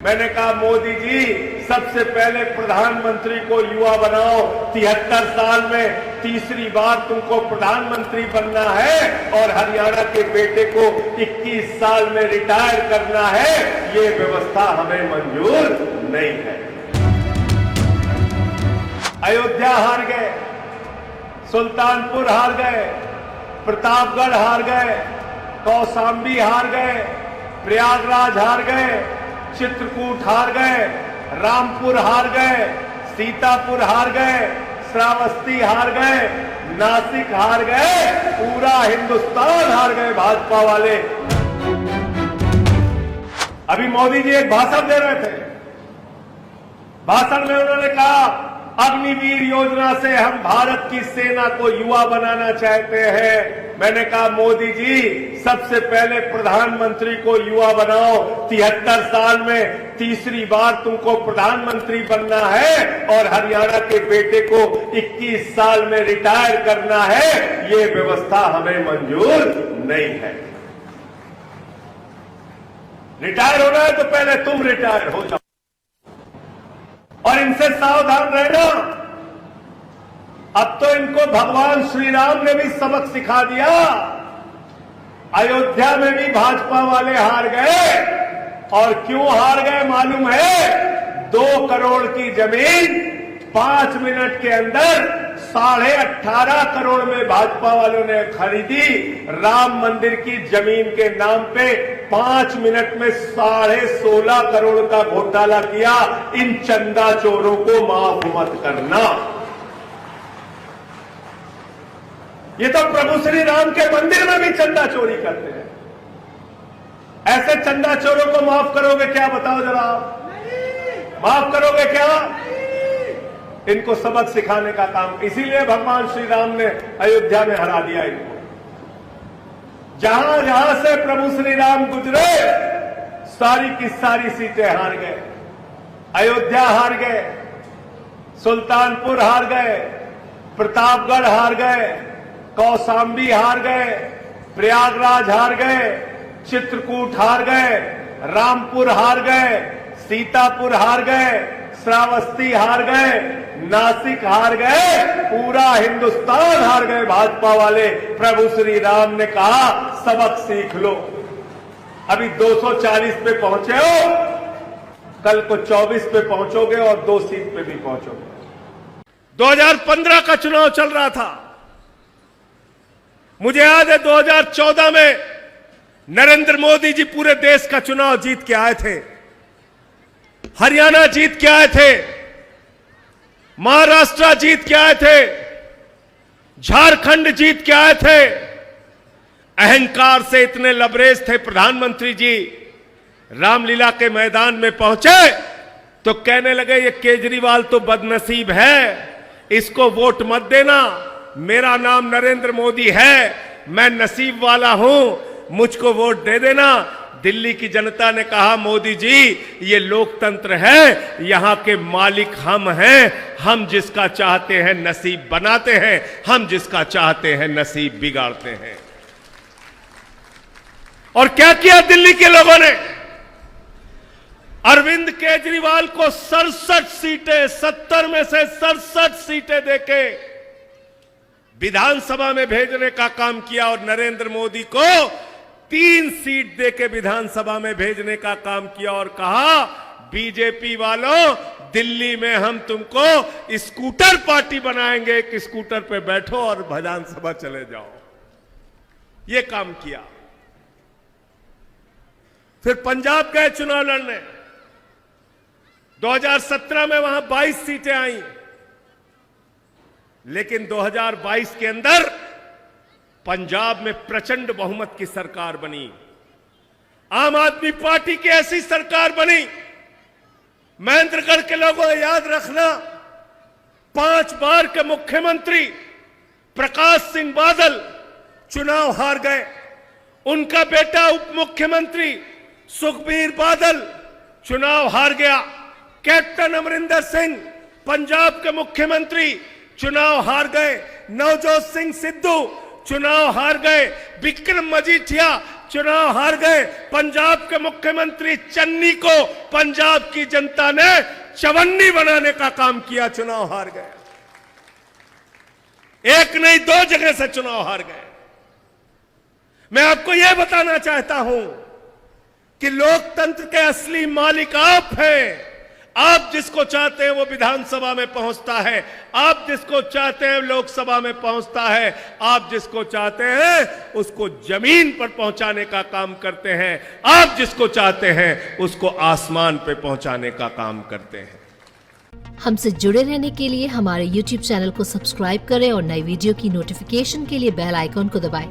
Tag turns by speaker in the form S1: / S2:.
S1: मैंने कहा मोदी जी सबसे पहले प्रधानमंत्री को युवा बनाओ। 73 साल में तीसरी बार तुमको प्रधानमंत्री बनना है और हरियाणा के बेटे को 21 साल में रिटायर करना है। ये व्यवस्था हमें मंजूर नहीं है। अयोध्या हार गए, सुल्तानपुर हार गए, प्रतापगढ़ हार गए, कौशाम्बी हार गए, प्रयागराज हार गए, चित्रकूट हार गए, रामपुर हार गए, सीतापुर हार गए, श्रावस्ती हार गए, नासिक हार गए, पूरा हिंदुस्तान हार गए भाजपा वाले। अभी मोदी जी एक भाषण दे रहे थे। भाषण में उन्होंने कहा अग्निवीर योजना से हम भारत की सेना को युवा बनाना चाहते हैं। मैंने कहा मोदी जी सबसे पहले प्रधानमंत्री को युवा बनाओ। 73 साल में तीसरी बार तुमको प्रधानमंत्री बनना है और हरियाणा के बेटे को 21 साल में रिटायर करना है। ये व्यवस्था हमें मंजूर नहीं है। रिटायर होना है तो पहले तुम रिटायर हो जाओ और इनसे सावधान रहना। अब तो इनको भगवान श्री राम ने भी सबक सिखा दिया। अयोध्या में भी भाजपा वाले हार गए और क्यों हार गए मालूम है? 2 करोड़ की जमीन 5 मिनट के अंदर 18.5 करोड़ में भाजपा वालों ने खरीदी। राम मंदिर की जमीन के नाम पे 5 मिनट में 16.5 करोड़ का घोटाला किया। इन चंदा चोरों को माफ मत करना। ये तो प्रभु श्री राम के मंदिर में भी चंदा चोरी करते हैं। ऐसे चंदा चोरों को माफ करोगे क्या? बताओ जरा, माफ करोगे क्या? इनको सबक सिखाने का काम, इसीलिए भगवान श्री राम ने अयोध्या में हरा दिया इनको। जहां जहां से प्रभु श्री राम गुजरे सारी की सारी सीटें हार गए। अयोध्या हार गए, सुल्तानपुर हार गए, प्रतापगढ़ हार गए, कौशाम्बी हार गए, प्रयागराज हार गए, चित्रकूट हार गए, रामपुर हार गए, सीतापुर हार गए, श्रावस्ती हार गए, नासिक हार गए, पूरा हिंदुस्तान हार गए भाजपा वाले। प्रभु श्री राम ने कहा सबक सीख लो। अभी 240 पे पहुंचे हो, कल को 24 पे पहुंचोगे और 2 सीट पे भी पहुंचोगे। 2015 का चुनाव चल रहा था। मुझे याद है 2014 में नरेंद्र मोदी जी पूरे देश का चुनाव जीत के आए थे। हरियाणा जीत के आए थे, महाराष्ट्र जीत के आए थे, झारखंड जीत के आए थे। अहंकार से इतने लबरेज थे प्रधानमंत्री जी। रामलीला के मैदान में पहुंचे तो कहने लगे ये केजरीवाल तो बदनसीब है, इसको वोट मत देना। मेरा नाम नरेंद्र मोदी है, मैं नसीब वाला हूं, मुझको वोट दे देना। दिल्ली की जनता ने कहा मोदी जी ये लोकतंत्र है, यहां के मालिक हम हैं, हम जिसका चाहते हैं नसीब बनाते हैं, हम जिसका चाहते हैं नसीब बिगाड़ते हैं। और क्या किया दिल्ली के लोगों ने? अरविंद केजरीवाल को 67 सीटें, 70 में से 67 सीटें देके विधानसभा में भेजने का काम किया और नरेंद्र मोदी को 3 सीट देके विधानसभा में भेजने का काम किया और कहा बीजेपी वालों दिल्ली में हम तुमको स्कूटर पार्टी बनाएंगे, एक स्कूटर पे बैठो और विधानसभा चले जाओ। ये काम किया। फिर पंजाब गए चुनाव लड़ने। 2017 में वहां 22 सीटें आई, लेकिन 2022 के अंदर पंजाब में प्रचंड बहुमत की सरकार बनी। आम आदमी पार्टी की ऐसी सरकार बनी। महेंद्रगढ़ के लोगों याद रखना, 5 बार के मुख्यमंत्री प्रकाश सिंह बादल चुनाव हार गए। उनका बेटा उप मुख्यमंत्री सुखबीर बादल चुनाव हार गया। कैप्टन अमरिंदर सिंह पंजाब के मुख्यमंत्री चुनाव हार गए। नवजोत सिंह सिद्धू चुनाव हार गए। विक्रम मजीठिया चुनाव हार गए। पंजाब के मुख्यमंत्री चन्नी को पंजाब की जनता ने चवन्नी बनाने का काम किया, चुनाव हार गए। एक नहीं 2 जगह से चुनाव हार गए। मैं आपको यह बताना चाहता हूं कि लोकतंत्र के असली मालिक आप हैं। आप जिसको चाहते हैं वो विधानसभा में पहुंचता है, आप जिसको चाहते हैं लोकसभा में पहुंचता है, आप जिसको चाहते हैं उसको जमीन पर पहुंचाने का काम करते हैं, आप जिसको चाहते हैं उसको आसमान पे पहुंचाने का काम करते हैं।
S2: हमसे जुड़े रहने के लिए हमारे YouTube चैनल को सब्सक्राइब करें और नई वीडियो की नोटिफिकेशन के लिए बेल आइकॉन को दबाएं।